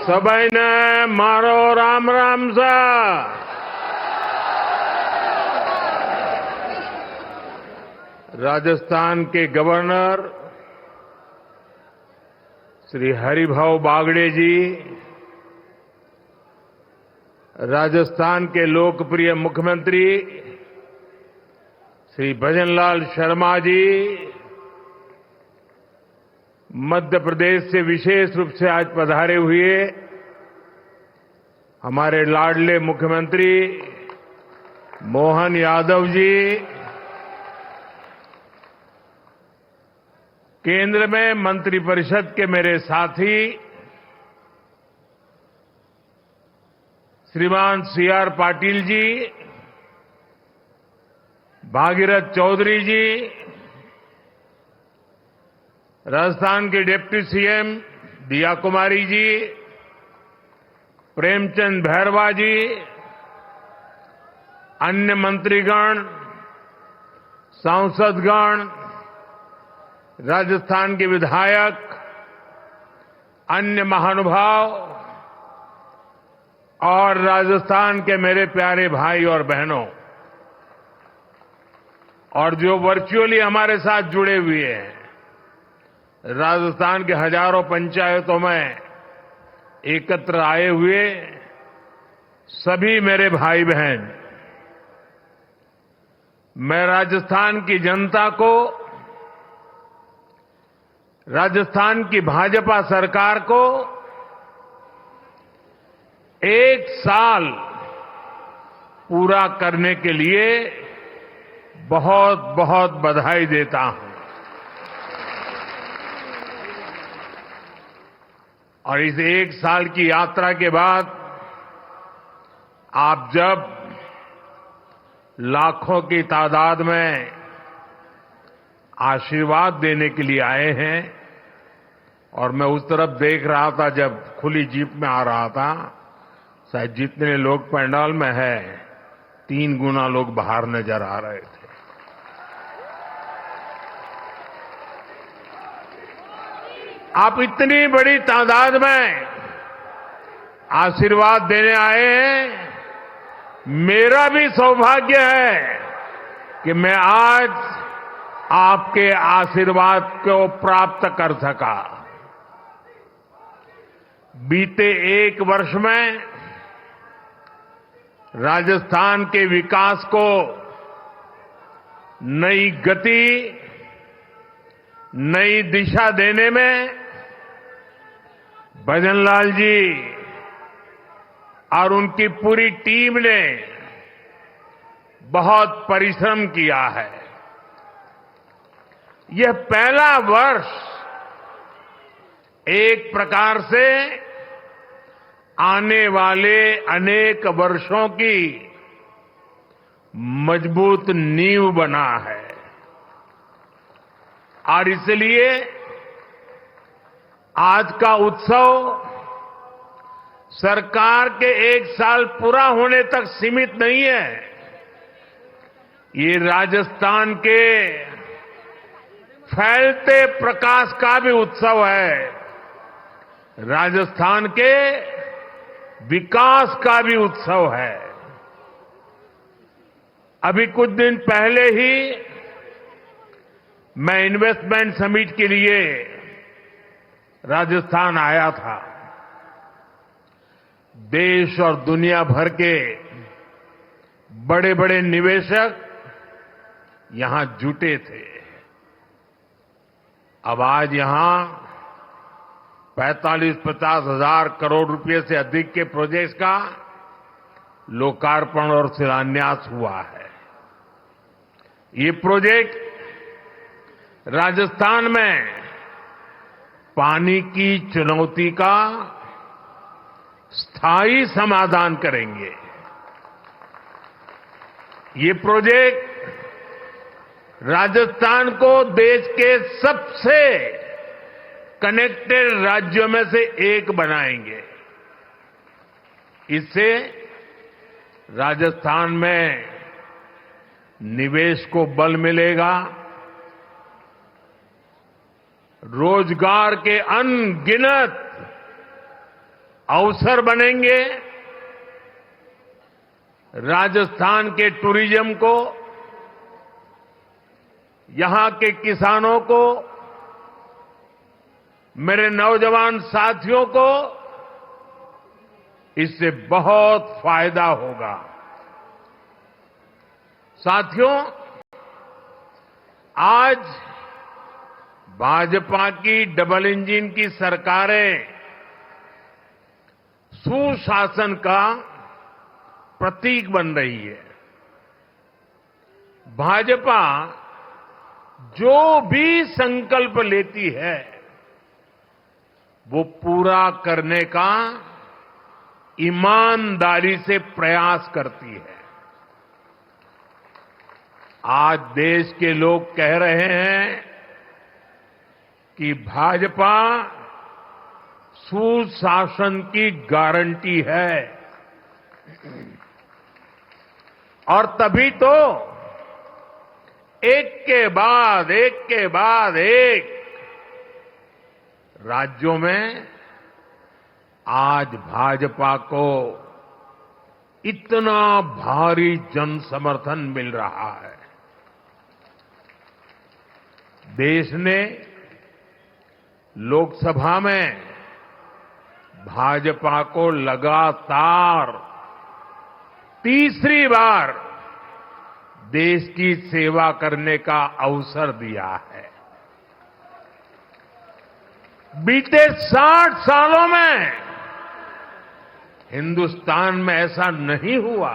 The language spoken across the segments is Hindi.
સબાઈને મારો રામ રામ છે. राजस्थान के गवर्नर श्री हरिभाऊ बागड़े जी, राजस्थान के लोकप्रिय मुख्यमंत्री श्री भजनलाल शर्मा जी, मध्य प्रदेश से विशेष रूप से आज पधारे हुए हमारे लाडले मुख्यमंत्री मोहन यादव जी, केंद्र में मंत्रिपरिषद के मेरे साथी श्रीमान सीआर पाटिल जी, भागीरथ चौधरी जी, राजस्थान के डिप्टी सीएम दिया कुमारी जी, प्रेमचंद भैरवा जी, अन्य मंत्रीगण, सांसदगण, राजस्थान के विधायक, अन्य महानुभाव और राजस्थान के मेरे प्यारे भाई और बहनों, और जो वर्चुअली हमारे साथ जुड़े हुए हैं, राजस्थान के हजारों पंचायतों में एकत्र आए हुए सभी मेरे भाई बहन, मैं राजस्थान की जनता को, राजस्थान की भाजपा सरकार को एक साल पूरा करने के लिए बहुत बहुत बधाई देता हूं. और इस एक साल की यात्रा के बाद आप जब लाखों की तादाद में आशीर्वाद देने के लिए आए हैं, और मैं उस तरफ देख रहा था जब खुली जीप में आ रहा था, शायद जितने लोग पंडाल में हैं 3 गुना लोग बाहर नजर आ रहे थे. आप इतनी बड़ी तादाद में आशीर्वाद देने आए हैं. मेरा भी सौभाग्य है कि मैं आज आपके आशीर्वाद को प्राप्त कर सका. बीते 1 वर्ष में राजस्थान के विकास को नई गति, नई दिशा देने में भजनलाल जी और उनकी पूरी टीम ने बहुत परिश्रम किया है. यह पहला वर्ष एक प्रकार से आने वाले अनेक वर्षों की मजबूत नींव बना है. और इसलिए आज का उत्सव सरकार के 1 साल पूरा होने तक सीमित नहीं है. ये राजस्थान के फैलते प्रकाश का भी उत्सव है, राजस्थान के विकास का भी उत्सव है. अभी कुछ दिन पहले ही मैं इन्वेस्टमेंट समिट के लिए राजस्थान आया था. देश और दुनिया भर के बड़े बड़े निवेशक यहां जुटे थे. अब आज यहां 45-50 हजार करोड़ रुपए से अधिक के प्रोजेक्ट्स का लोकार्पण और शिलान्यास हुआ है. ये प्रोजेक्ट राजस्थान में पानी की चुनौती का स्थायी समाधान करेंगे. ये प्रोजेक्ट राजस्थान को देश के सबसे कनेक्टेड राज्यों में से एक बनाएंगे. इससे राजस्थान में निवेश को बल मिलेगा, रोजगार के अनगिनत अवसर बनेंगे। राजस्थान के टूरिज्म को, यहां के किसानों को, मेरे नौजवान साथियों को इससे बहुत फायदा होगा। साथियों, आज भाजपा की डबल इंजन की सरकारें सुशासन का प्रतीक बन रही है। भाजपा जो भी संकल्प लेती है वो पूरा करने का ईमानदारी से प्रयास करती है। आज देश के लोग कह रहे हैं कि भाजपा सुशासन की गारंटी है, और तभी तो एक के बाद एक राज्यों में आज भाजपा को इतना भारी जन समर्थन मिल रहा है। देश ने लोकसभा में भाजपा को लगातार तीसरी बार देश की सेवा करने का अवसर दिया है। बीते 60 सालों में हिंदुस्तान में ऐसा नहीं हुआ।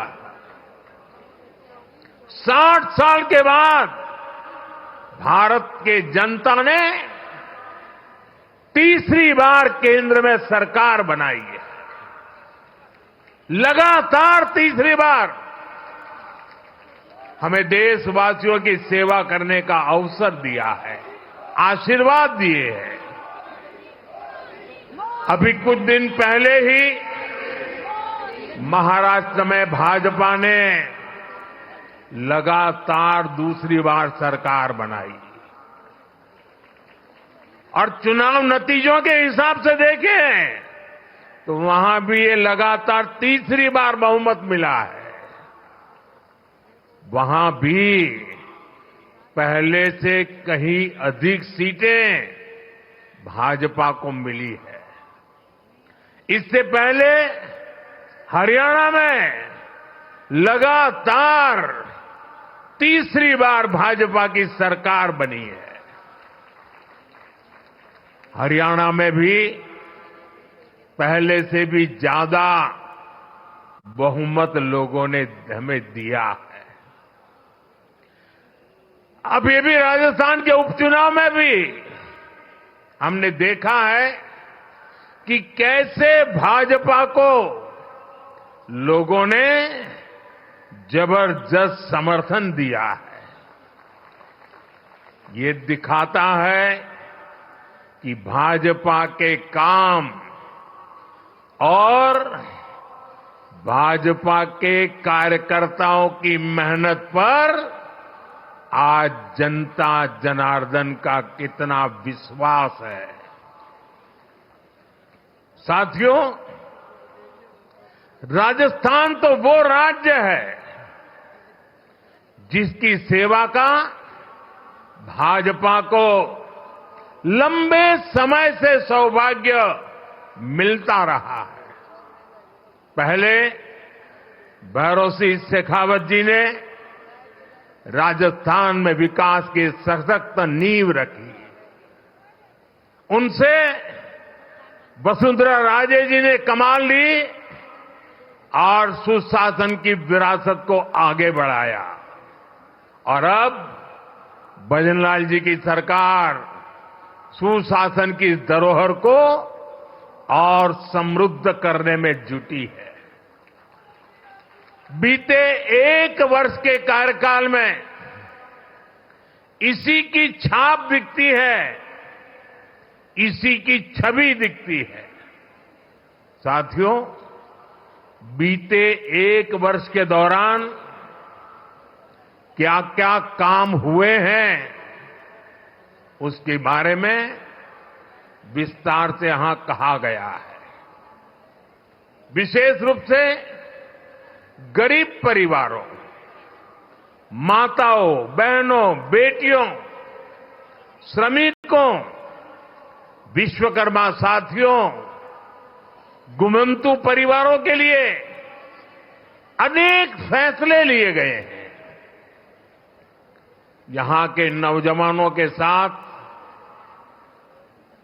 60 साल के बाद भारत के जनता ने तीसरी बार केंद्र में सरकार बनाई है। लगातार तीसरी बार हमें देशवासियों की सेवा करने का अवसर दिया है, आशीर्वाद दिए हैं। अभी कुछ दिन पहले ही महाराष्ट्र में भाजपा ने लगातार दूसरी बार सरकार बनाई, और चुनाव नतीजों के हिसाब से देखें तो वहां भी ये लगातार तीसरी बार बहुमत मिला है। वहां भी पहले से कहीं अधिक सीटें भाजपा को मिली है। इससे पहले हरियाणा में लगातार तीसरी बार भाजपा की सरकार बनी है। हरियाणा में भी पहले से भी ज्यादा बहुमत लोगों ने हमें दिया है। अब ये भी राजस्थान के उपचुनाव में भी हमने देखा है कि कैसे भाजपा को लोगों ने जबरदस्त समर्थन दिया है। ये दिखाता है कि भाजपा के काम और भाजपा के कार्यकर्ताओं की मेहनत पर आज जनता जनार्दन का कितना विश्वास है। साथियों, राजस्थान तो वो राज्य है जिसकी सेवा का भाजपा को लंबे समय से सौभाग्य मिलता रहा है। पहले भैरों सिंह शेखावत जी ने राजस्थान में विकास की सशक्त नींव रखी। उनसे वसुंधरा राजे जी ने कमान ली और सुशासन की विरासत को आगे बढ़ाया, और अब भजनलाल जी की सरकार सुशासन की इस धरोहर को और समृद्ध करने में जुटी है। बीते 1 वर्ष के कार्यकाल में इसी की छाप दिखती है, इसी की छवि दिखती है। साथियों, बीते 1 वर्ष के दौरान क्या क्या काम हुए हैं उसके बारे में विस्तार से यहां कहा गया है। विशेष रूप से गरीब परिवारों, माताओं, बहनों, बेटियों, श्रमिकों, विश्वकर्मा साथियों, गुमंतु परिवारों के लिए अनेक फैसले लिए गए हैं। यहां के नौजवानों के साथ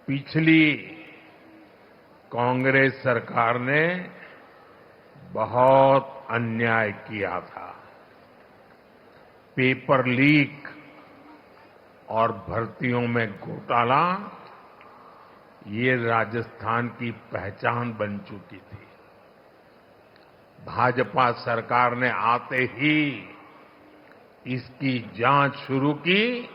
पिछली कांग्रेस सरकार ने बहुत अन्याय किया था। पेपर लीक और भर्तियों में घोटाला ये राजस्थान की पहचान बन चुकी थी। भाजपा सरकार ने आते ही इसकी जांच शुरू की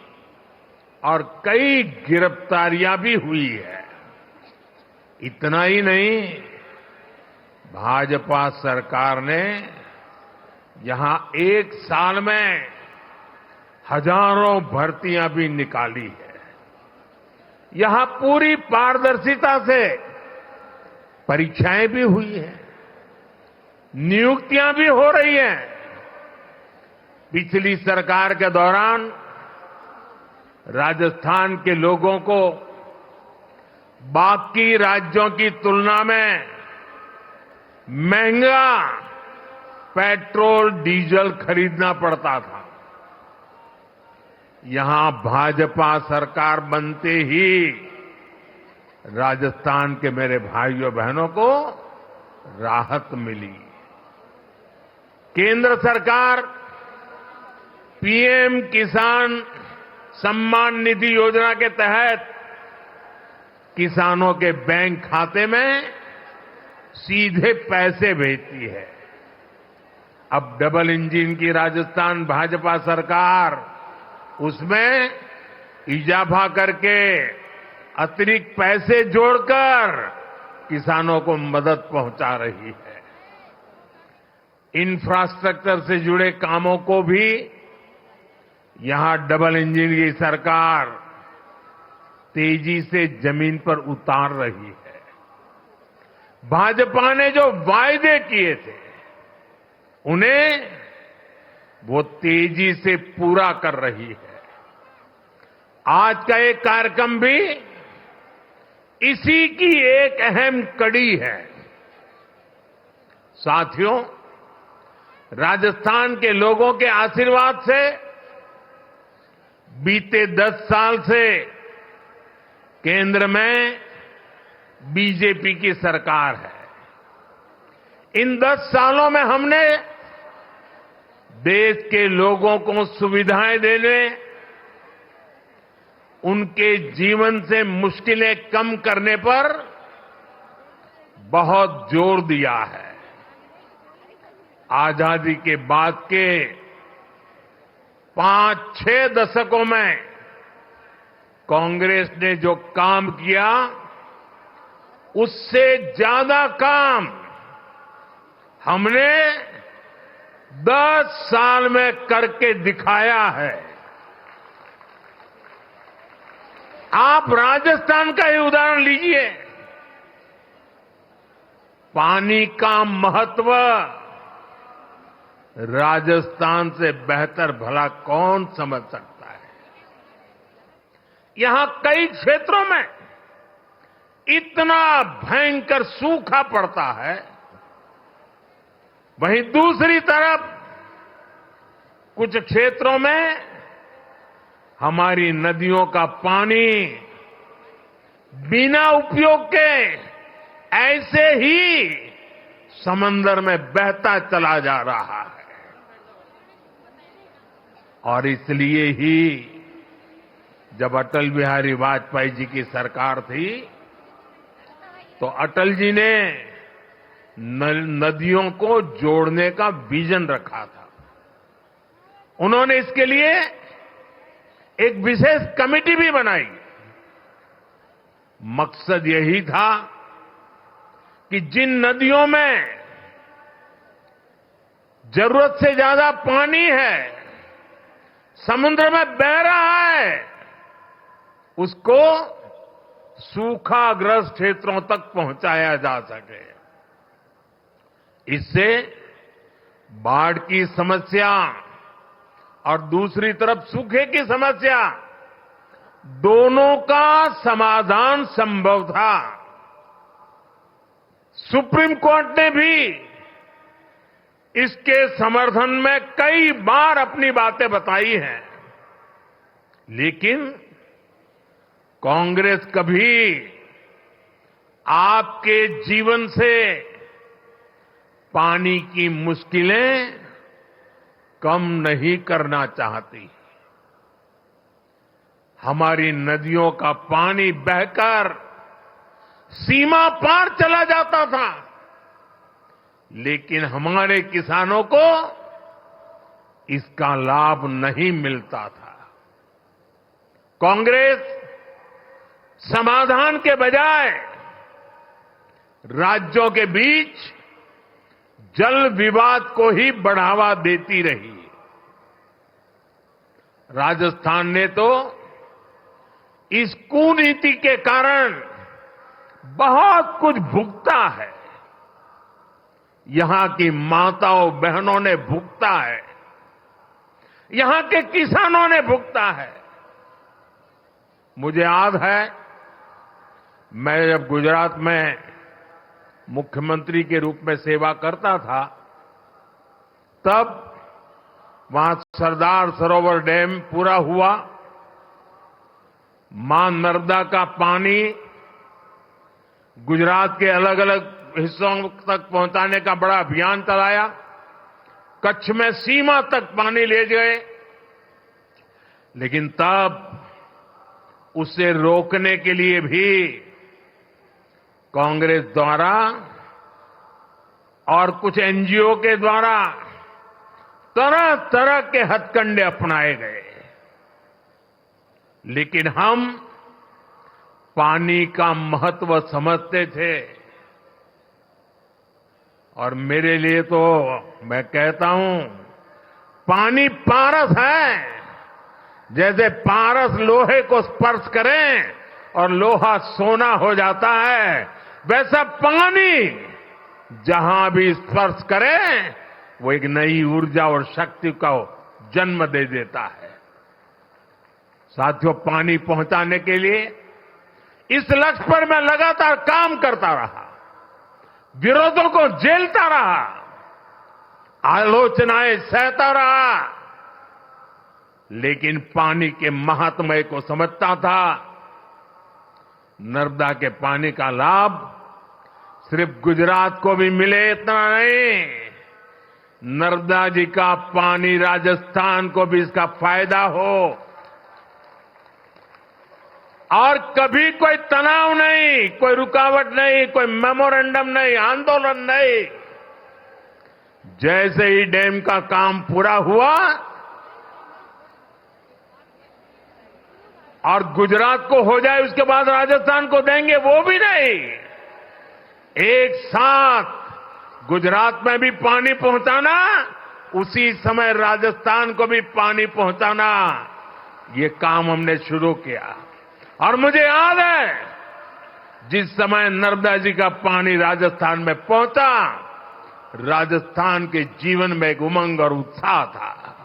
और कई गिरफ्तारियां भी हुई है। इतना ही नहीं, भाजपा सरकार ने यहां एक साल में हजारों भर्तियां भी निकाली है। यहां पूरी पारदर्शिता से परीक्षाएं भी हुई हैं, नियुक्तियां भी हो रही हैं। पिछली सरकार के दौरान राजस्थान के लोगों को बाकी राज्यों की तुलना में महंगा पेट्रोल डीजल खरीदना पड़ता था। यहां भाजपा सरकार बनते ही राजस्थान के मेरे भाइयों बहनों को राहत मिली। केंद्र सरकार पीएम किसान सम्मान निधि योजना के तहत किसानों के बैंक खाते में सीधे पैसे भेजती है। अब डबल इंजन की राजस्थान भाजपा सरकार उसमें इजाफा करके अतिरिक्त पैसे जोड़कर किसानों को मदद पहुंचा रही है। इंफ्रास्ट्रक्चर से जुड़े कामों को भी यहां डबल इंजन की सरकार तेजी से जमीन पर उतार रही है। भाजपा ने जो वायदे किए थे उन्हें वो तेजी से पूरा कर रही है। आज का एक कार्यक्रम भी इसी की एक अहम कड़ी है। साथियों, राजस्थान के लोगों के आशीर्वाद से बीते 10 साल से केंद्र में बीजेपी की सरकार है। इन 10 सालों में हमने देश के लोगों को सुविधाएं देने, उनके जीवन से मुश्किलें कम करने पर बहुत जोर दिया है। आजादी के बाद के 5-6 दशकों में कांग्रेस ने जो काम किया उससे ज्यादा काम हमने 10 साल में करके दिखाया है। आप राजस्थान का ही उदाहरण लीजिए। पानी का महत्व राजस्थान से बेहतर भला कौन समझ सकता है। यहां कई क्षेत्रों में इतना भयंकर सूखा पड़ता है, वहीं दूसरी तरफ कुछ क्षेत्रों में हमारी नदियों का पानी बिना उपयोग के ऐसे ही समंदर में बहता चला जा रहा है। और इसलिए ही जब अटल बिहारी वाजपेयी जी की सरकार थी तो अटल जी ने नदियों को जोड़ने का विजन रखा था। उन्होंने इसके लिए एक विशेष कमेटी भी बनाई। मकसद यही था कि जिन नदियों में जरूरत से ज्यादा पानी है, समुद्र में बह रहा है, उसको सूखाग्रस्त क्षेत्रों तक पहुंचाया जा सके। इससे बाढ़ की समस्या और दूसरी तरफ सूखे की समस्या दोनों का समाधान संभव था। सुप्रीम कोर्ट ने भी इसके समर्थन में कई बार अपनी बातें बताई हैं, लेकिन कांग्रेस कभी आपके जीवन से पानी की मुश्किलें कम नहीं करना चाहती। हमारी नदियों का पानी बहकर सीमा पार चला जाता था, लेकिन हमारे किसानों को इसका लाभ नहीं मिलता था। कांग्रेस समाधान के बजाय राज्यों के बीच जल विवाद को ही बढ़ावा देती रही। राजस्थान ने तो इस कुनीति के कारण बहुत कुछ भुगता है। यहां की माताओं बहनों ने भुगता है, यहां के किसानों ने भुगता है। मुझे याद है, मैं जब गुजरात में मुख्यमंत्री के रूप में सेवा करता था, तब वहां सरदार सरोवर डैम पूरा हुआ। मां नर्मदा का पानी गुजरात के अलग अलग हिस्सों तक पहुंचाने का बड़ा अभियान चलाया। कच्छ में सीमा तक पानी ले गए, लेकिन तब उसे रोकने के लिए भी कांग्रेस द्वारा और कुछ एनजीओ के द्वारा तरह तरह के हथकंडे अपनाए गए। लेकिन हम पानी का महत्व समझते थे, और मेरे लिए तो मैं कहता हूं, पानी पारस है। जैसे पारस लोहे को स्पर्श करें और लोहा सोना हो जाता है, वैसा पानी जहां भी स्पर्श करे वो एक नई ऊर्जा और शक्ति को जन्म दे देता है। साथियों, पानी पहुंचाने के लिए इस लक्ष्य पर मैं लगातार काम करता रहा, विरोधों को झेलता रहा, आलोचनाएं सहता रहा, लेकिन पानी के महात्म्य को समझता था। नर्मदा के पानी का लाभ सिर्फ गुजरात को भी मिले इतना नहीं, नर्मदा जी का पानी राजस्थान को भी इसका फायदा हो। और कभी कोई तनाव नहीं, कोई रुकावट नहीं, कोई मेमोरेंडम नहीं, आंदोलन नहीं। जैसे ही डैम का काम पूरा हुआ और गुजरात को हो जाए उसके बाद राजस्थान को देंगे, वो भी नहीं। एक साथ गुजरात में भी पानी पहुंचाना, उसी समय राजस्थान को भी पानी पहुंचाना, ये काम हमने शुरू किया। और मुझे याद है, जिस समय नर्मदा जी का पानी राजस्थान में पहुंचा, राजस्थान के जीवन में एक उमंग और उत्साह था।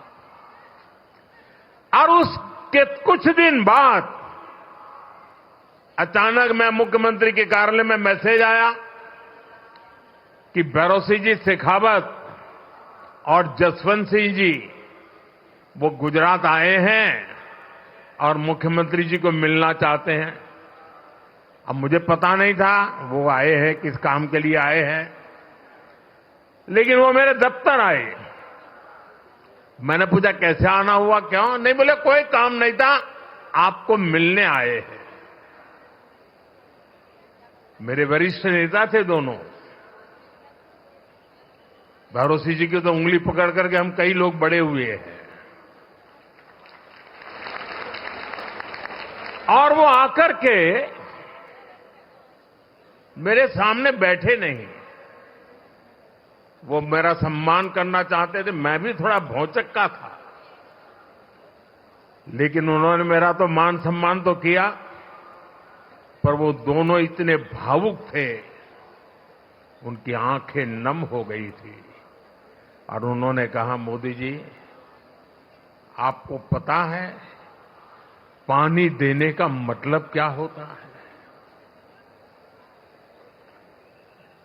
और उसके कुछ दिन बाद अचानक मैं मुख्यमंत्री के कार्यालय में मैसेज आया कि भैरों जी शेखावत और जसवंत सिंह जी वो गुजरात आए हैं और मुख्यमंत्री जी को मिलना चाहते हैं। अब मुझे पता नहीं था वो आए हैं, किस काम के लिए आए हैं, लेकिन वो मेरे दफ्तर आए। मैंने पूछा कैसे आना हुआ, क्यों? नहीं, बोले कोई काम नहीं था, आपको मिलने आए हैं। मेरे वरिष्ठ नेता थे दोनों। भैरों जी की तो उंगली पकड़ करके हम कई लोग बड़े हुए हैं। और वो आकर के मेरे सामने बैठे नहीं, वो मेरा सम्मान करना चाहते थे। मैं भी थोड़ा भौचक्का था, लेकिन उन्होंने मेरा तो मान सम्मान तो किया, पर वो दोनों इतने भावुक थे, उनकी आंखें नम हो गई थी और उन्होंने कहा, मोदी जी, आपको पता है पानी देने का मतलब क्या होता है?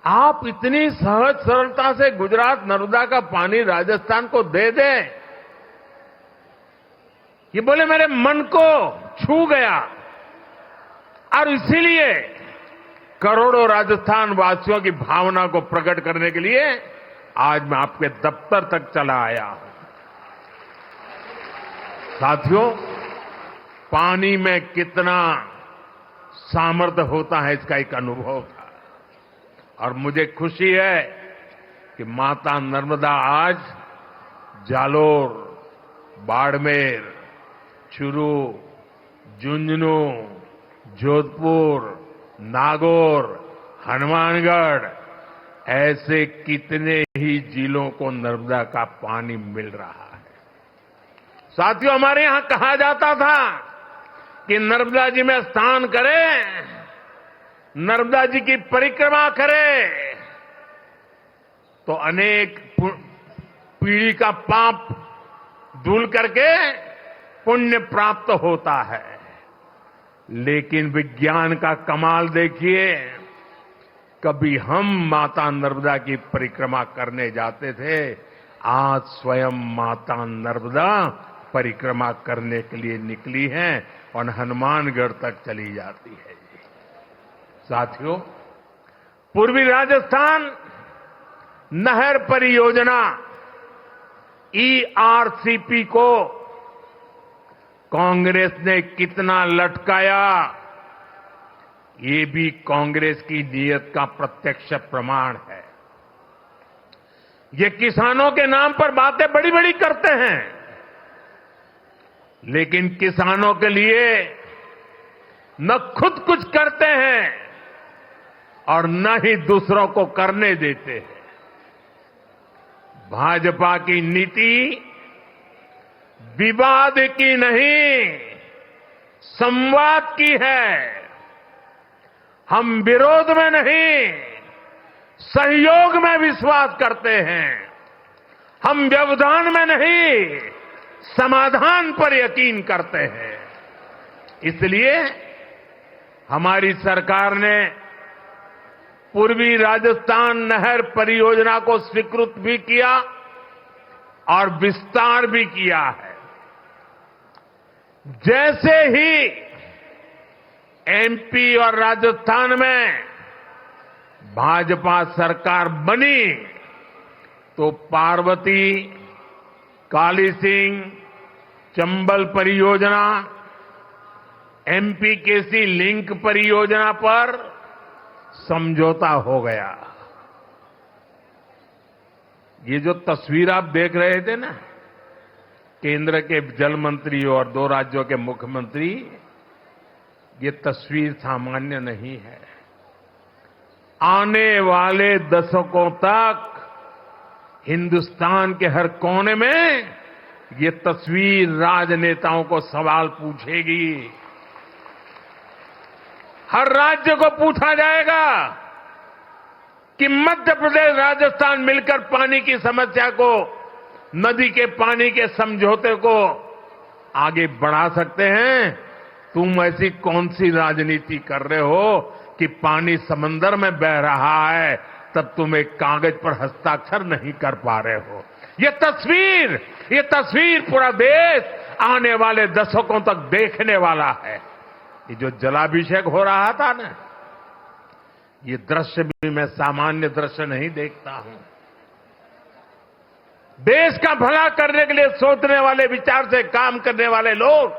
आप इतनी सहज सरलता से गुजरात नर्मदा का पानी राजस्थान को दे दें, ये बोले मेरे मन को छू गया और इसीलिए करोड़ों राजस्थान वासियों की भावना को प्रकट करने के लिए आज मैं आपके दफ्तर तक चला आया हूं। साथियों, पानी में कितना सामर्थ्य होता है इसका एक अनुभव था और मुझे खुशी है कि माता नर्मदा आज जालोर, बाड़मेर, चूरू, झुंझुनू, जोधपुर, नागौर, हनुमानगढ़ ऐसे कितने ही जिलों को नर्मदा का पानी मिल रहा है। साथियों, हमारे यहां कहा जाता था कि नर्मदा जी में स्नान करें, नर्मदा जी की परिक्रमा करें तो अनेक पीढ़ी का पाप धुल करके पुण्य प्राप्त होता है। लेकिन विज्ञान का कमाल देखिए, कभी हम माता नर्मदा की परिक्रमा करने जाते थे, आज स्वयं माता नर्मदा परिक्रमा करने के लिए निकली हैं और हनुमानगढ़ तक चली जाती है। साथियों, पूर्वी राजस्थान नहर परियोजना ERCP को कांग्रेस ने कितना लटकाया, ये भी कांग्रेस की नीयत का प्रत्यक्ष प्रमाण है। ये किसानों के नाम पर बातें बड़ी बड़ी करते हैं, लेकिन किसानों के लिए न खुद कुछ करते हैं और न ही दूसरों को करने देते हैं। भाजपा की नीति विवाद की नहीं, संवाद की है। हम विरोध में नहीं, सहयोग में विश्वास करते हैं। हम व्यवधान में नहीं, समाधान पर यकीन करते हैं। इसलिए हमारी सरकार ने पूर्वी राजस्थान नहर परियोजना को स्वीकृत भी किया और विस्तार भी किया है। जैसे ही MP और राजस्थान में भाजपा सरकार बनी तो पार्वती, काली सिंह, चंबल परियोजना, MPKC लिंक परियोजना पर समझौता हो गया। ये जो तस्वीर आप देख रहे थे ना, केंद्र के जल मंत्री और 2 राज्यों के मुख्यमंत्री, ये तस्वीर सामान्य नहीं है। आने वाले दशकों तक हिंदुस्तान के हर कोने में ये तस्वीर राजनेताओं को सवाल पूछेगी। हर राज्य को पूछा जाएगा कि मध्य प्रदेश, राजस्थान मिलकर पानी की समस्या को, नदी के पानी के समझौते को आगे बढ़ा सकते हैं। तुम ऐसी कौन सी राजनीति कर रहे हो कि पानी समंदर में बह रहा है, तब तुम एक कागज पर हस्ताक्षर नहीं कर पा रहे हो। ये तस्वीर पूरा देश आने वाले दशकों तक देखने वाला है। ये जो जलाभिषेक हो रहा था ना, ये दृश्य भी मैं सामान्य दृश्य नहीं देखता हूं। देश का भला करने के लिए सोचने वाले, विचार से काम करने वाले लोग,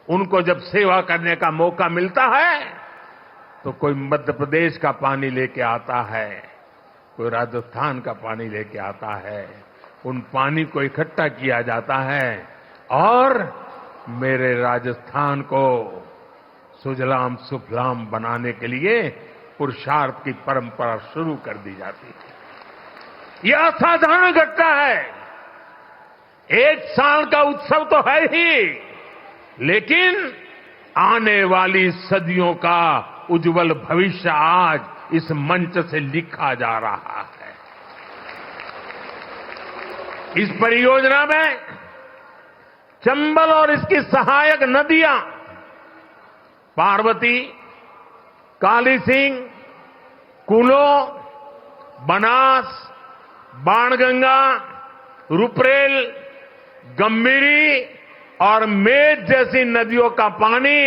उनको जब सेवा करने का मौका मिलता है तो कोई मध्य प्रदेश का पानी लेके आता है, कोई राजस्थान का पानी लेके आता है। उन पानी को इकट्ठा किया जाता है और मेरे राजस्थान को सुजलाम सुफलाम बनाने के लिए पुरुषार्थ की परंपरा शुरू कर दी जाती है। यह असाधारण घटना है। एक साल का उत्सव तो है ही, लेकिन आने वाली सदियों का उज्जवल भविष्य आज इस मंच से लिखा जा रहा है। इस परियोजना में चंबल और इसकी सहायक नदियां पार्वती, काली सिंह, कूलो, बनास, बाणगंगा, रुपरेल, गंभीरी और मेज जैसी नदियों का पानी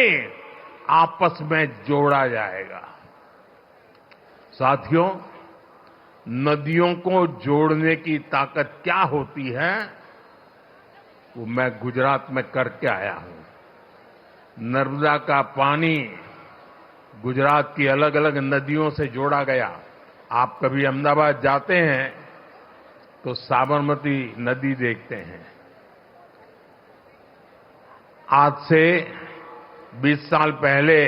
आपस में जोड़ा जाएगा। साथियों, नदियों को जोड़ने की ताकत क्या होती है, वो मैं गुजरात में करके आया हूं। नर्मदा का पानी गुजरात की अलग अलग नदियों से जोड़ा गया। आप कभी अहमदाबाद जाते हैं तो साबरमती नदी देखते हैं। आज से 20 साल पहले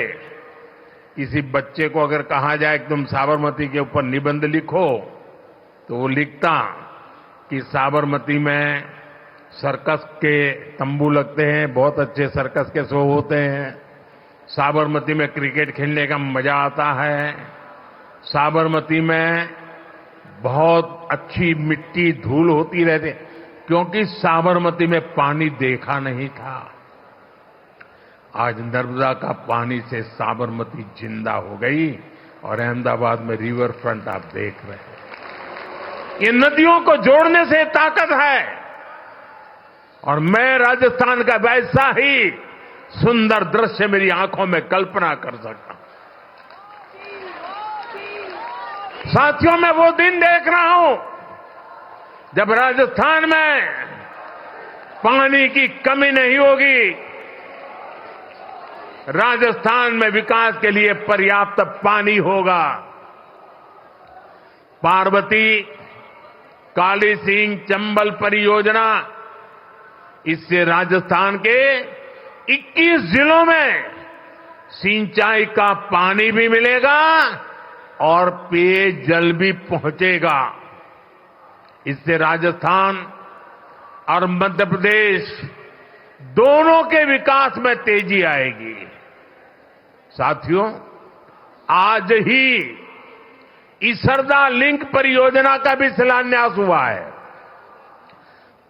किसी बच्चे को अगर कहा जाए कि तुम साबरमती के ऊपर निबंध लिखो, तो वो लिखता कि साबरमती में सर्कस के तंबू लगते हैं, बहुत अच्छे सर्कस के शो होते हैं, साबरमती में क्रिकेट खेलने का मजा आता है, साबरमती में बहुत अच्छी मिट्टी धूल होती रहती, क्योंकि साबरमती में पानी देखा नहीं था। आज नर्मदा का पानी से साबरमती जिंदा हो गई और अहमदाबाद में रिवर फ्रंट आप देख रहे हैं। ये नदियों को जोड़ने से ताकत है और मैं राजस्थान का वैसा ही सुंदर दृश्य मेरी आंखों में कल्पना कर सकता हूं। साथियों, मैं वो दिन देख रहा हूं जब राजस्थान में पानी की कमी नहीं होगी। राजस्थान में विकास के लिए पर्याप्त पानी होगा। पार्वती, काली सिंह, चंबल परियोजना, इससे राजस्थान के 21 जिलों में सिंचाई का पानी भी मिलेगा और पेयजल भी पहुंचेगा। इससे राजस्थान और मध्य प्रदेश दोनों के विकास में तेजी आएगी। साथियों, आज ही इसरदा लिंक परियोजना का भी शिलान्यास हुआ है।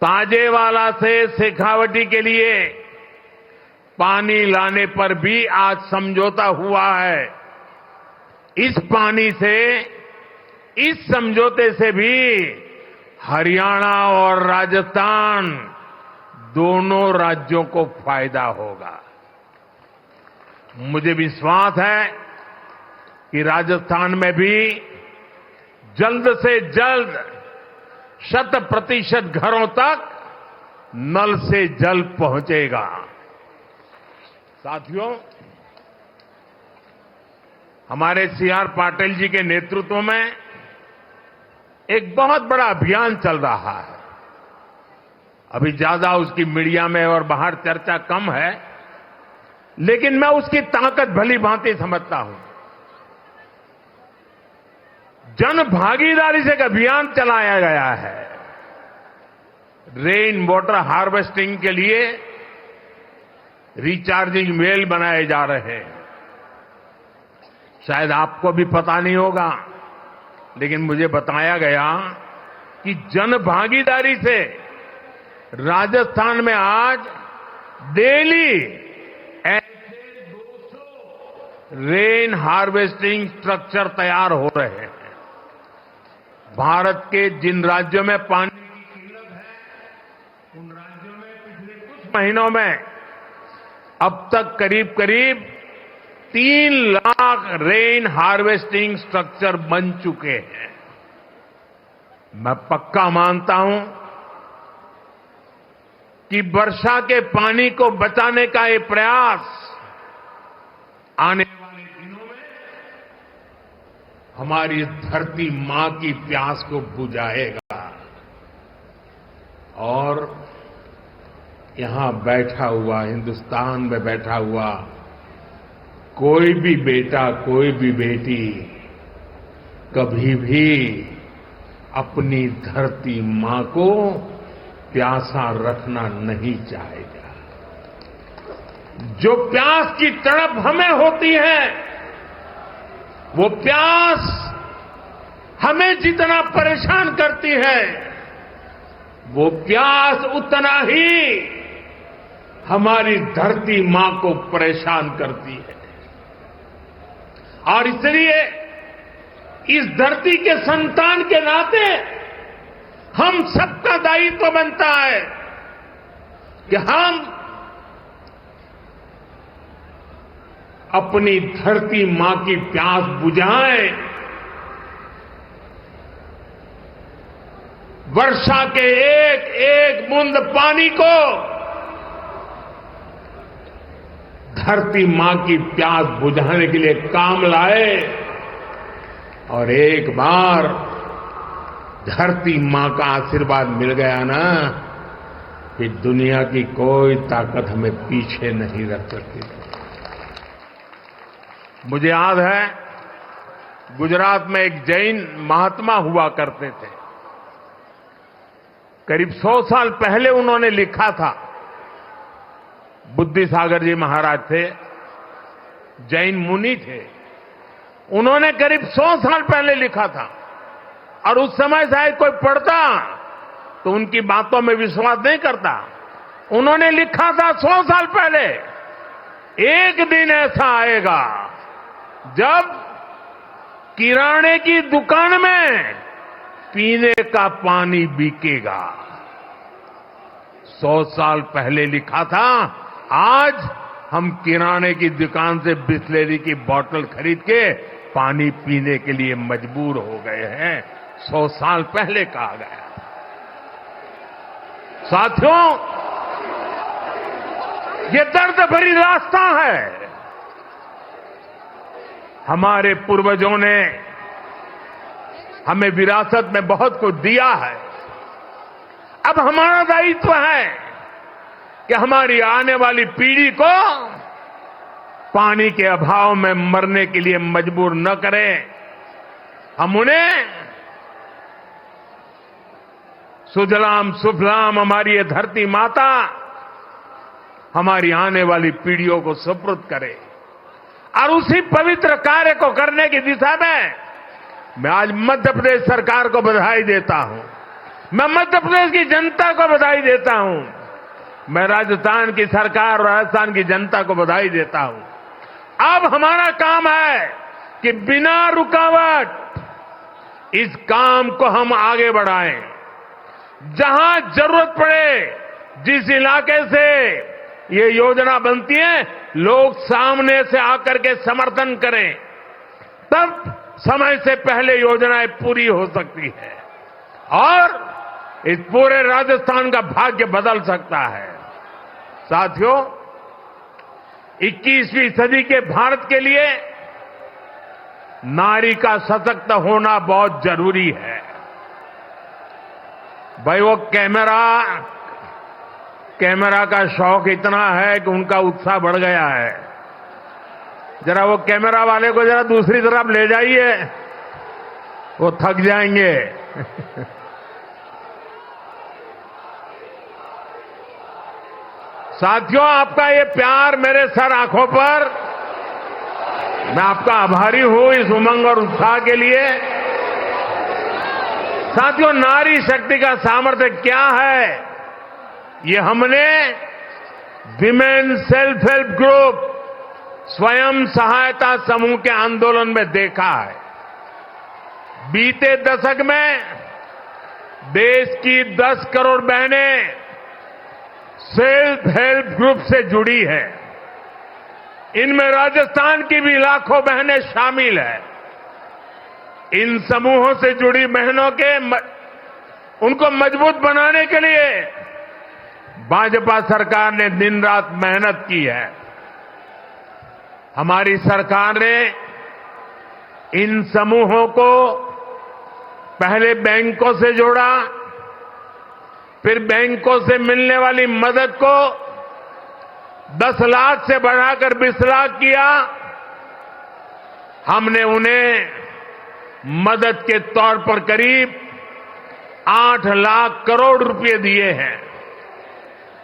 ताजेवाला से शेखावटी के लिए पानी लाने पर भी आज समझौता हुआ है। इस पानी से, इस समझौते से भी हरियाणा और राजस्थान दोनों राज्यों को फायदा होगा। मुझे विश्वास है कि राजस्थान में भी जल्द से जल्द 100% घरों तक नल से जल पहुंचेगा। साथियों, हमारे सीआर पाटिल जी के नेतृत्व में एक बहुत बड़ा अभियान चल रहा है। अभी ज्यादा उसकी मीडिया में और बाहर चर्चा कम है, लेकिन मैं उसकी ताकत भली भांति समझता हूं। जन भागीदारी से एक अभियान चलाया गया है। रेन वाटर हार्वेस्टिंग के लिए रिचार्जिंग वेल बनाए जा रहे हैं। शायद आपको भी पता नहीं होगा, लेकिन मुझे बताया गया कि जन भागीदारी से राजस्थान में आज डेली ऐसे 200 रेन हार्वेस्टिंग स्ट्रक्चर तैयार हो रहे हैं। भारत के जिन राज्यों में पानी की किल्लत है, उन राज्यों में पिछले कुछ महीनों में अब तक करीब करीब 3 लाख रेन हार्वेस्टिंग स्ट्रक्चर बन चुके हैं। मैं पक्का मानता हूं कि वर्षा के पानी को बचाने का ये प्रयास आने वाले दिनों में हमारी धरती मां की प्यास को बुझाएगा। और यहां बैठा हुआ, हिंदुस्तान में बैठा हुआ कोई भी बेटा, कोई भी बेटी कभी भी अपनी धरती मां को प्यासा रखना नहीं चाहेगा। जो प्यास की तड़प हमें होती है, वो प्यास हमें जितना परेशान करती है, वो प्यास उतना ही हमारी धरती मां को परेशान करती है। और इसलिए इस धरती के संतान के नाते हम सबका दायित्व बनता है कि हम अपनी धरती मां की प्यास बुझाएं। वर्षा के एक एक बूंद पानी को धरती मां की प्यास बुझाने के लिए काम लाए और एक बार धरती मां का आशीर्वाद मिल गया ना, कि दुनिया की कोई ताकत हमें पीछे नहीं रख सकती। मुझे याद है गुजरात में एक जैन महात्मा हुआ करते थे। करीब 100 साल पहले उन्होंने लिखा था। बुद्धि सागर जी महाराज थे, जैन मुनि थे। उन्होंने करीब 100 साल पहले लिखा था और उस समय शायद कोई पढ़ता तो उनकी बातों में विश्वास नहीं करता। उन्होंने लिखा था 100 साल पहले, एक दिन ऐसा आएगा जब किराने की दुकान में पीने का पानी बिकेगा। 100 साल पहले लिखा था, आज हम किराने की दुकान से बिस्लेरी की बोतल खरीद के पानी पीने के लिए मजबूर हो गए हैं। 100 साल पहले कहा गया। साथियों, ये दर्द भरी रास्ता है। हमारे पूर्वजों ने हमें विरासत में बहुत कुछ दिया है। अब हमारा दायित्व है कि हमारी आने वाली पीढ़ी को पानी के अभाव में मरने के लिए मजबूर न करें। हम उन्हें सुजलाम सुफलाम हमारी ये धरती माता हमारी आने वाली पीढ़ियों को सुपुर्द करे। और उसी पवित्र कार्य को करने की दिशा में मैं आज मध्य प्रदेश सरकार को बधाई देता हूं। मैं मध्य प्रदेश की जनता को बधाई देता हूं। मैं राजस्थान की सरकार और राजस्थान की जनता को बधाई देता हूं। अब हमारा काम है कि बिना रुकावट इस काम को हम आगे बढ़ाएं। जहां जरूरत पड़े, जिस इलाके से ये योजना बनती है, लोग सामने से आकर के समर्थन करें, तब समय से पहले योजनाएं पूरी हो सकती है और इस पूरे राजस्थान का भाग्य बदल सकता है। साथियों, 21वीं सदी के भारत के लिए नारी का सशक्त होना बहुत जरूरी है। भाई, वो कैमरा का शौक इतना है कि उनका उत्साह बढ़ गया है। जरा वो कैमरा वाले को जरा दूसरी तरफ ले जाइए, वो थक जाएंगे। साथियों, आपका ये प्यार मेरे सर आंखों पर, मैं आपका आभारी हूं इस उमंग और उत्साह के लिए। साथियों, नारी शक्ति का सामर्थ्य क्या है, ये हमने विमेन सेल्फ हेल्प ग्रुप, स्वयं सहायता समूह के आंदोलन में देखा है। बीते दशक में देश की 10 करोड़ बहनें सेल्फ हेल्प ग्रुप से जुड़ी है। इनमें राजस्थान की भी लाखों बहनें शामिल हैं। इन समूहों से जुड़ी बहनों के उनको मजबूत बनाने के लिए भाजपा सरकार ने दिन रात मेहनत की है। हमारी सरकार ने इन समूहों को पहले बैंकों से जोड़ा, फिर बैंकों से मिलने वाली मदद को 10 लाख से बढ़ाकर 20 लाख किया। हमने उन्हें मदद के तौर पर करीब 8 लाख करोड़ रुपए दिए हैं।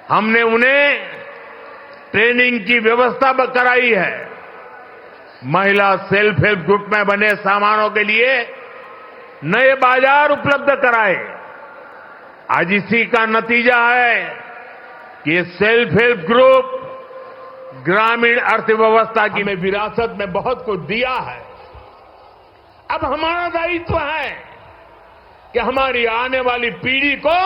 हमने उन्हें ट्रेनिंग की व्यवस्था कराई है। महिला सेल्फ हेल्प ग्रुप में बने सामानों के लिए नए बाजार उपलब्ध कराए। आज इसी का नतीजा है कि ये सेल्फ हेल्प ग्रुप ग्रामीण अर्थव्यवस्था की में विरासत में बहुत कुछ दिया है। अब हमारा दायित्व है कि हमारी आने वाली पीढ़ी को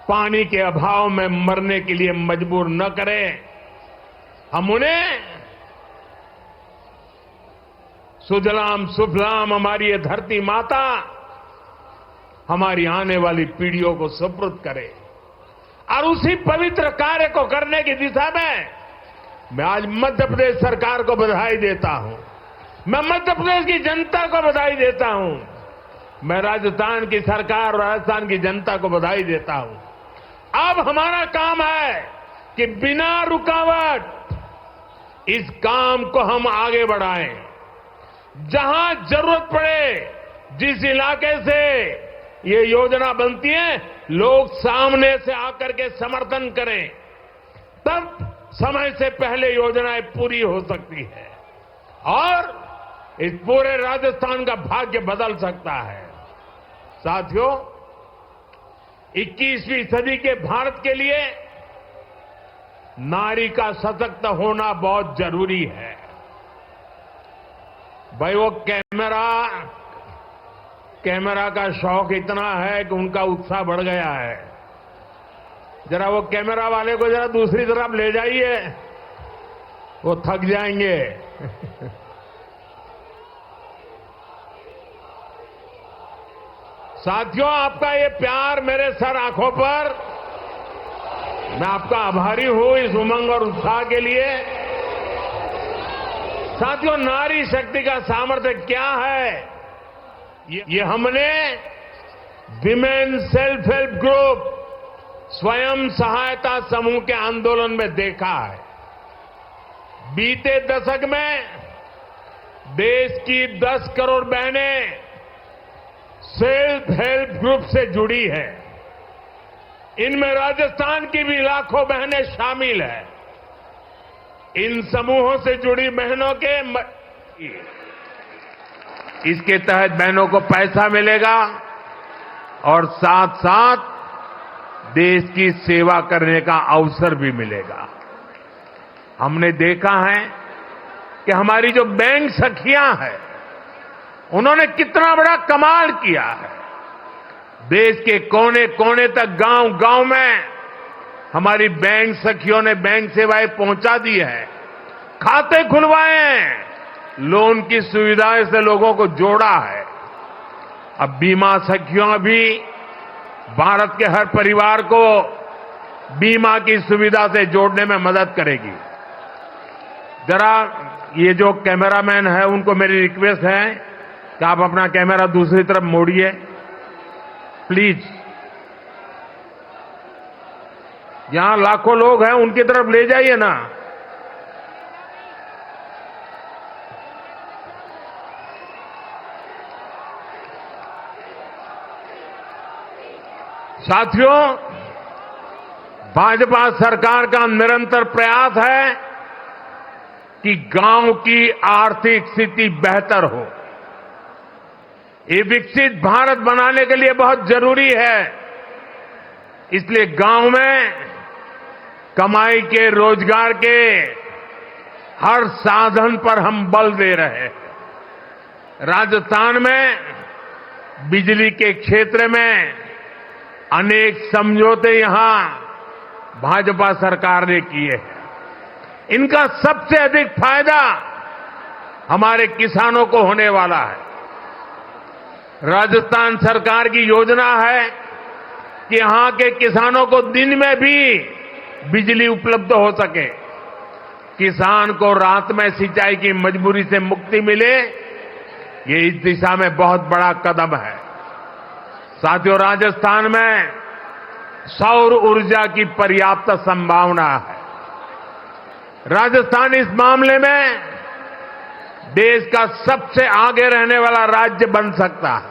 पानी के अभाव में मरने के लिए मजबूर न करें। हम उन्हें सुजलाम सुफलाम हमारी ये धरती माता हमारी आने वाली पीढ़ियों को सुपुर्द करे। और उसी पवित्र कार्य को करने की दिशा में मैं आज मध्य प्रदेश सरकार को बधाई देता हूं। मैं मध्य प्रदेश की जनता को बधाई देता हूं। मैं राजस्थान की सरकार और राजस्थान की जनता को बधाई देता हूं। अब हमारा काम है कि बिना रुकावट इस काम को हम आगे बढ़ाएं। जहां जरूरत पड़े, जिस इलाके से ये योजना बनती है, लोग सामने से आकर के समर्थन करें, तब समय से पहले योजनाएं पूरी हो सकती है और इस पूरे राजस्थान का भाग्य बदल सकता है। साथियों, 21वीं सदी के भारत के लिए नारी का सशक्त होना बहुत जरूरी है। भाई वो कैमरा का शौक इतना है कि उनका उत्साह बढ़ गया है। जरा वो कैमरा वाले को जरा दूसरी तरफ ले जाइए, वो थक जाएंगे। साथियों, आपका ये प्यार मेरे सर आंखों पर, मैं आपका आभारी हूं इस उमंग और उत्साह के लिए। साथियों, नारी शक्ति का सामर्थ्य क्या है, ये हमने विमेन सेल्फ हेल्प ग्रुप स्वयं सहायता समूह के आंदोलन में देखा है। बीते दशक में देश की 10 करोड़ बहनें सेल्फ हेल्प ग्रुप से जुड़ी है। इनमें राजस्थान की भी लाखों बहनें शामिल हैं। इन समूहों से जुड़ी बहनों के इसके तहत बहनों को पैसा मिलेगा और साथ साथ देश की सेवा करने का अवसर भी मिलेगा। हमने देखा है कि हमारी जो बैंक सखियां हैं, उन्होंने कितना बड़ा कमाल किया है। देश के कोने कोने तक, गांव गांव में हमारी बैंक सखियों ने बैंक सेवाएं पहुंचा दी है, खाते खुलवाए हैं, लोन की सुविधाएं से लोगों को जोड़ा है। अब बीमा सखियों भी भारत के हर परिवार को बीमा की सुविधा से जोड़ने में मदद करेगी। जरा ये जो कैमरामैन है, उनको मेरी रिक्वेस्ट है कि आप अपना कैमरा दूसरी तरफ मोड़िए प्लीज। यहां लाखों लोग हैं, उनकी तरफ ले जाइए ना। साथियों, भाजपा सरकार का निरंतर प्रयास है कि गांव की आर्थिक स्थिति बेहतर हो। ये विकसित भारत बनाने के लिए बहुत जरूरी है। इसलिए गांव में कमाई के, रोजगार के हर साधन पर हम बल दे रहे हैं। राजस्थान में बिजली के क्षेत्र में अनेक समझौते यहां भाजपा सरकार ने किए हैं। इनका सबसे अधिक फायदा हमारे किसानों को होने वाला है। राजस्थान सरकार की योजना है कि यहां के किसानों को दिन में भी बिजली उपलब्ध हो सके, किसान को रात में सिंचाई की मजबूरी से मुक्ति मिले। ये इस दिशा में बहुत बड़ा कदम है। साथियों, राजस्थान में सौर ऊर्जा की पर्याप्त संभावना है। राजस्थान इस मामले में देश का सबसे आगे रहने वाला राज्य बन सकता है।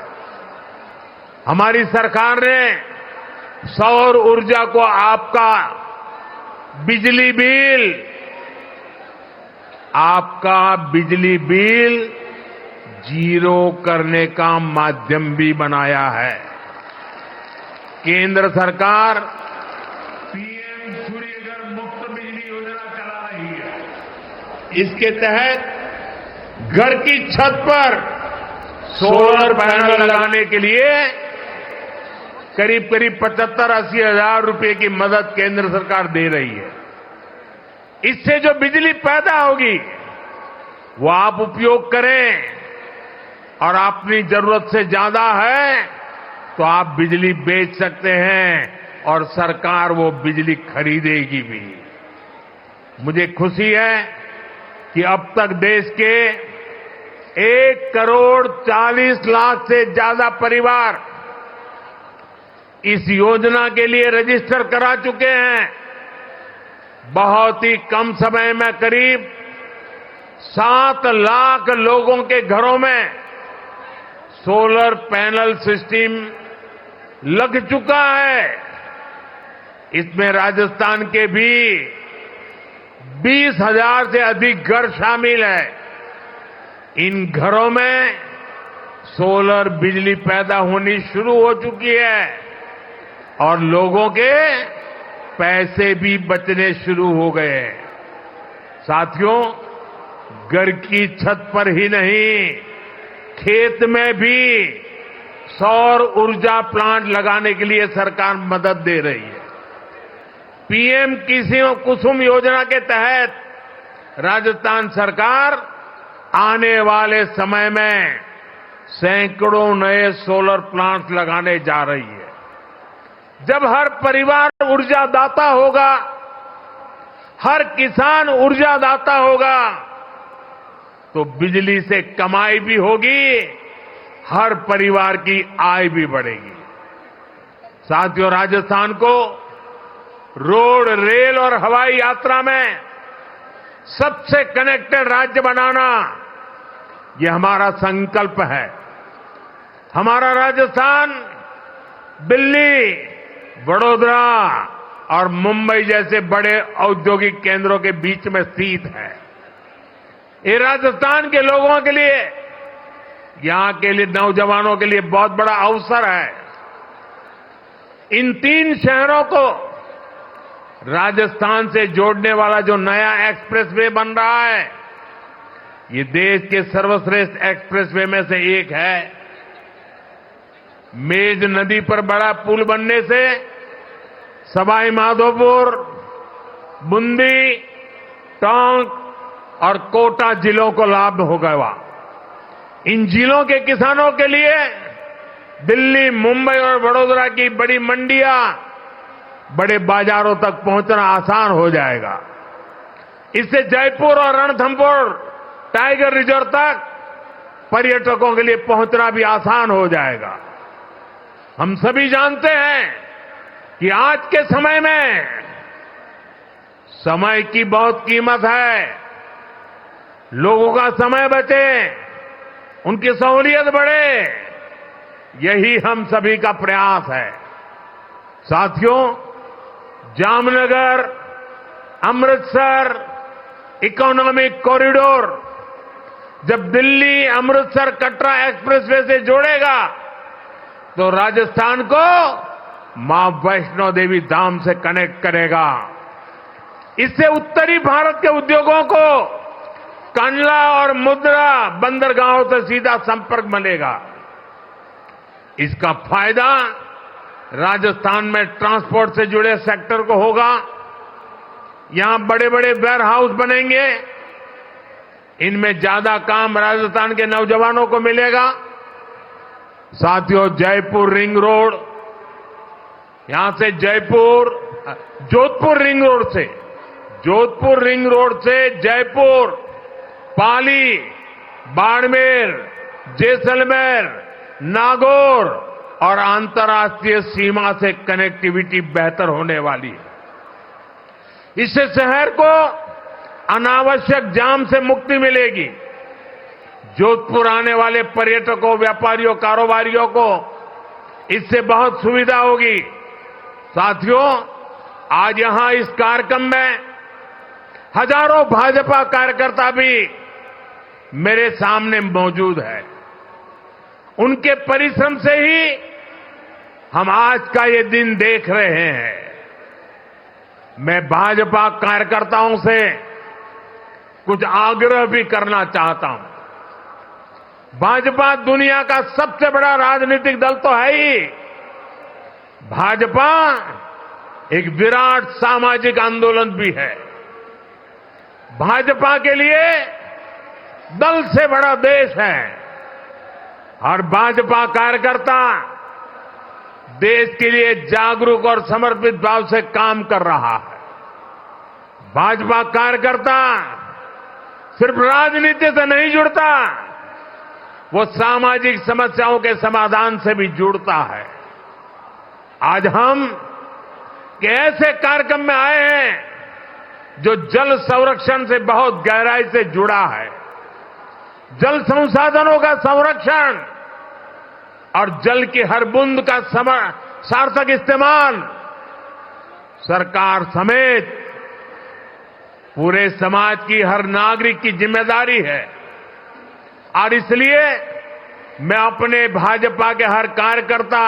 हमारी सरकार ने सौर ऊर्जा को आपका बिजली बिल आपका बिजली बिल जीरो करने का माध्यम भी बनाया है। केंद्र सरकार पीएम सूर्यघर मुफ्त बिजली योजना चला रही है। इसके तहत घर की छत पर सोलर पैनल लगाने के लिए करीब करीब 75-80 हजार रुपए की मदद केंद्र सरकार दे रही है। इससे जो बिजली पैदा होगी वो आप उपयोग करें, और अपनी जरूरत से ज्यादा है तो आप बिजली बेच सकते हैं और सरकार वो बिजली खरीदेगी भी। मुझे खुशी है कि अब तक देश के 1,40,00,000 से ज्यादा परिवार इस योजना के लिए रजिस्टर करा चुके हैं। बहुत ही कम समय में करीब 7 लाख लोगों के घरों में सोलर पैनल सिस्टम लग चुका है। इसमें राजस्थान के भी 20,000 से अधिक घर शामिल है। इन घरों में सोलर बिजली पैदा होनी शुरू हो चुकी है और लोगों के पैसे भी बचने शुरू हो गए हैं। साथियों, घर की छत पर ही नहीं, खेत में भी सौर ऊर्जा प्लांट लगाने के लिए सरकार मदद दे रही है। पीएम कुसुम योजना के तहत राजस्थान सरकार आने वाले समय में सैकड़ों नए सोलर प्लांट लगाने जा रही है। जब हर परिवार ऊर्जादाता होगा, हर किसान ऊर्जादाता होगा, तो बिजली से कमाई भी होगी, हर परिवार की आय भी बढ़ेगी। साथियों, राजस्थान को रोड, रेल और हवाई यात्रा में सबसे कनेक्टेड राज्य बनाना, ये हमारा संकल्प है। हमारा राजस्थान दिल्ली, वडोदरा और मुंबई जैसे बड़े औद्योगिक केंद्रों के बीच में स्थित है। ये राजस्थान के लोगों के लिए, यहां के लिए नौजवानों के लिए बहुत बड़ा अवसर है। इन 3 शहरों को राजस्थान से जोड़ने वाला जो नया एक्सप्रेसवे बन रहा है, ये देश के सर्वश्रेष्ठ एक्सप्रेसवे में से एक है। मेज नदी पर बड़ा पुल बनने से सवाई माधोपुर, बूंदी, टोंक और कोटा जिलों को लाभ होगा। इन जिलों के किसानों के लिए दिल्ली, मुंबई और वडोदरा की बड़ी मंडियां, बड़े बाजारों तक पहुंचना आसान हो जाएगा। इससे जयपुर और रणथंभौर टाइगर रिजर्व तक पर्यटकों के लिए पहुंचना भी आसान हो जाएगा। हम सभी जानते हैं कि आज के समय में समय की बहुत कीमत है। लोगों का समय बचे, उनकी सहूलियत बढ़े, यही हम सभी का प्रयास है। साथियों, जामनगर, अमृतसर इकोनॉमिक कॉरिडोर जब दिल्ली, अमृतसर, कटरा एक्सप्रेसवे से जोड़ेगा तो राजस्थान को मां वैष्णो देवी धाम से कनेक्ट करेगा। इससे उत्तरी भारत के उद्योगों को कंडला और मुद्रा बंदरगाहों से सीधा संपर्क मिलेगा। इसका फायदा राजस्थान में ट्रांसपोर्ट से जुड़े सेक्टर को होगा। यहां बड़े बड़े वेयर हाउस बनेंगे, इनमें ज्यादा काम राजस्थान के नौजवानों को मिलेगा। साथियों, जयपुर रिंग रोड, यहां से जोधपुर रिंग रोड से जयपुर, पाली, बाड़मेर, जैसलमेर, नागौर और अंतर्राष्ट्रीय सीमा से कनेक्टिविटी बेहतर होने वाली है। इससे शहर को अनावश्यक जाम से मुक्ति मिलेगी। जोधपुर आने वाले पर्यटकों, व्यापारियों, कारोबारियों को इससे बहुत सुविधा होगी। साथियों, आज यहां इस कार्यक्रम में हजारों भाजपा कार्यकर्ता भी मेरे सामने मौजूद है। उनके परिश्रम से ही हम आज का ये दिन देख रहे हैं। मैं भाजपा कार्यकर्ताओं से कुछ आग्रह भी करना चाहता हूं। भाजपा दुनिया का सबसे बड़ा राजनीतिक दल तो है ही। भाजपा एक विराट सामाजिक आंदोलन भी है। भाजपा के लिए दल से बड़ा देश है। और भाजपा कार्यकर्ता देश के लिए जागरूक और समर्पित भाव से काम कर रहा है। भाजपा कार्यकर्ता सिर्फ राजनीति से नहीं जुड़ता, वो सामाजिक समस्याओं के समाधान से भी जुड़ता है। आज हम ऐसे कार्यक्रम में आए हैं जो जल संरक्षण से बहुत गहराई से जुड़ा है। जल संसाधनों का संरक्षण और जल की हर बूंद का सार्थक इस्तेमाल सरकार समेत पूरे समाज की हर नागरिक की जिम्मेदारी है। और इसलिए मैं अपने भाजपा के हर कार्यकर्ता,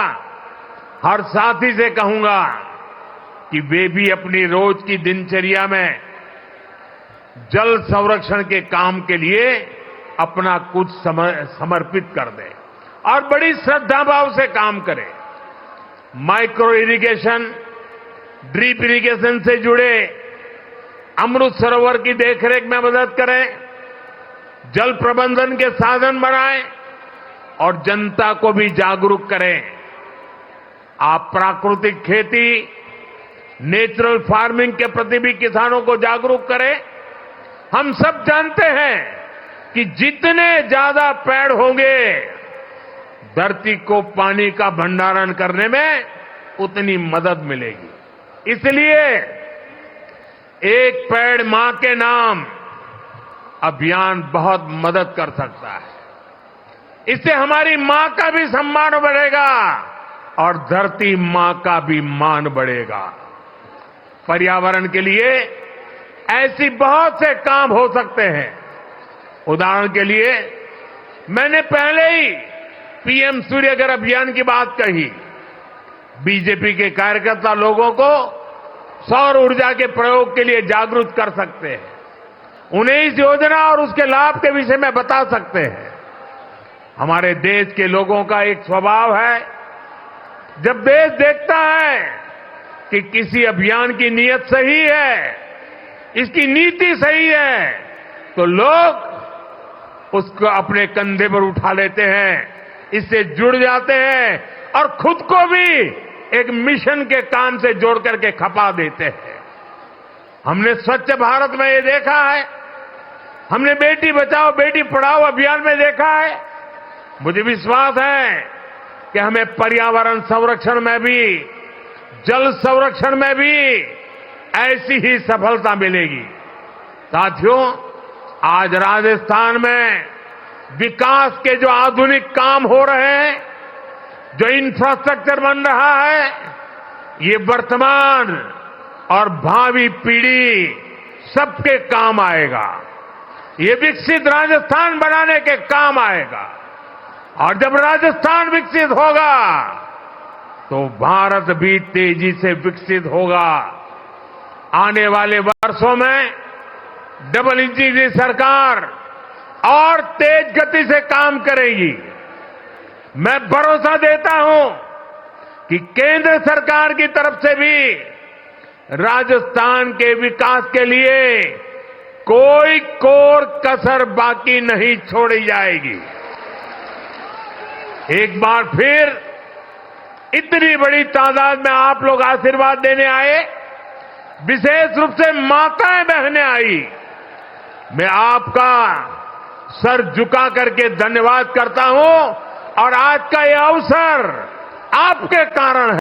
हर साथी से कहूंगा कि वे भी अपनी रोज की दिनचर्या में जल संरक्षण के काम के लिए अपना कुछ समर्पित कर दें और बड़ी श्रद्धा भाव से काम करें। माइक्रो इरिगेशन, ड्रिप इरिगेशन से जुड़े अमृत सरोवर की देखरेख में मदद करें, जल प्रबंधन के साधन बनाएं और जनता को भी जागरूक करें। आप प्राकृतिक खेती, नेचुरल फार्मिंग के प्रति भी किसानों को जागरूक करें। हम सब जानते हैं कि जितने ज्यादा पेड़ होंगे, धरती को पानी का भंडारण करने में उतनी मदद मिलेगी। इसलिए एक पेड़ मां के नाम अभियान बहुत मदद कर सकता है। इससे हमारी मां का भी सम्मान बढ़ेगा और धरती मां का भी मान बढ़ेगा। पर्यावरण के लिए ऐसी बहुत से काम हो सकते हैं। उदाहरण के लिए मैंने पहले ही पीएम सूर्य घर अभियान की बात कही। बीजेपी के कार्यकर्ता लोगों को सौर ऊर्जा के प्रयोग के लिए जागरूक कर सकते हैं, उन्हें इस योजना और उसके लाभ के विषय में बता सकते हैं। हमारे देश के लोगों का एक स्वभाव है, जब देश देखता है कि किसी अभियान की नीयत सही है, इसकी नीति सही है, तो लोग उसको अपने कंधे पर उठा लेते हैं, इससे जुड़ जाते हैं और खुद को भी एक मिशन के काम से जोड़ करके खपा देते हैं। हमने स्वच्छ भारत में ये देखा है, हमने बेटी बचाओ बेटी पढ़ाओ अभियान में देखा है। मुझे विश्वास है कि हमें पर्यावरण संरक्षण में भी, जल संरक्षण में भी ऐसी ही सफलता मिलेगी। साथियों, आज राजस्थान में विकास के जो आधुनिक काम हो रहे हैं, जो इंफ्रास्ट्रक्चर बन रहा है, ये वर्तमान और भावी पीढ़ी सबके काम आएगा। ये विकसित राजस्थान बनाने के काम आएगा। और जब राजस्थान विकसित होगा तो भारत भी तेजी से विकसित होगा। आने वाले वर्षों में डबल इंजन की सरकार और तेज गति से काम करेगी। मैं भरोसा देता हूं कि केंद्र सरकार की तरफ से भी राजस्थान के विकास के लिए कोई कोर कसर बाकी नहीं छोड़ी जाएगी। एक बार फिर इतनी बड़ी तादाद में आप लोग आशीर्वाद देने आए, विशेष रूप से माताएं बहनें आई। मैं आपका सर झुका करके धन्यवाद करता हूं और आज का यह अवसर आपके कारण है।